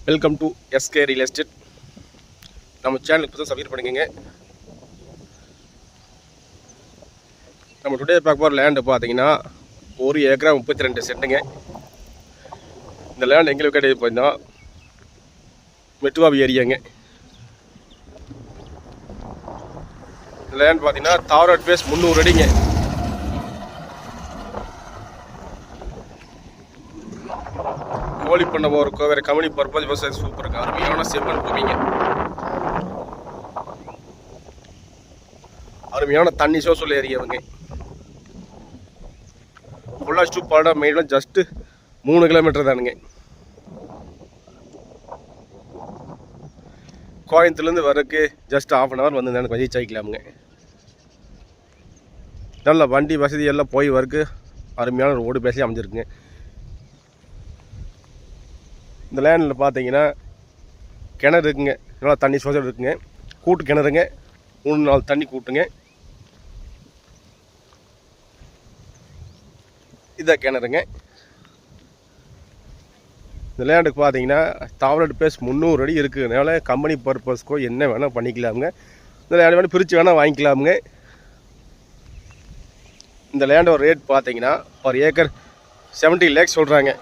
Welcome to SK real estate. நம்ம சேனலுக்கு புதுசாக சப்ஸ்கிரைப் பண்ணிக்கோங்க. நம்ம டுடே பார்க்க போகிற லேண்டு பார்த்தீங்கன்னா 1 ஏக்கரா 32 சென்ட்டுங்க. இந்த லேண்ட் எங்கே லொக்கேட் போயிருந்தா மெட்டுவாவி ஏரியாங்க. இந்த லேண்ட் பார்த்தீங்கன்னா தாவரட் பேஸ் 300 அடிங்க. கோழி பண்ண போகிறக்கோ வேறு கம்பெனி பர்பஸ் விவசாயம் சூப்பருக்கு அருமையான செம்மண் பூமிங்க. அருமையான தண்ணி சோர்ஸ் ஏரியாவுங்க. ஃபுல்லாக ஸ்டூப்பாடா மெயினாக ஜஸ்ட்டு 3 கிலோமீட்டர் தானுங்க. கோயம்புத்தூர்லேருந்து வரக்கு ஜஸ்ட் ½ அன் ஹவர் வந்து எனக்கு ரீச் ஆகிக்கலாமுங்க. நல்ல வண்டி வசதி எல்லாம் போய் வரக்கு அருமையான ரோடு பேசி அமைஞ்சிருக்குங்க. இந்த லேண்டில் பார்த்தீங்கன்னா கிணறு இருக்குங்க. நல்லா தண்ணி சோதனை இருக்குங்க. கூட்டு கிணறுங்க. 3-4 தண்ணி கூட்டுங்க. இதான் கிணறுங்க. இந்த லேண்டுக்கு பார்த்தீங்கன்னா தாவரட் பேஸ் 300 அடி இருக்குதுனால கம்பெனி பர்பஸ்க்கோ என்ன வேணால் பண்ணிக்கலாமுங்க. இந்த லேண்டு வேணால் பிரித்து வேணால் வாங்கிக்கலாமுங்க. இந்த லேண்டோட ரேட் பார்த்தீங்கன்னா ஒரு ஏக்கர் 70 lakhs சொல்கிறாங்க.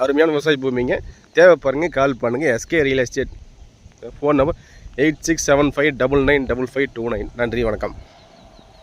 அருமையான விவசாய பூமிங்க. தேவைப்படுங்க கால் பண்ணுங்கள். SK real estate. Phone number 8675995529. நன்றி, வணக்கம்.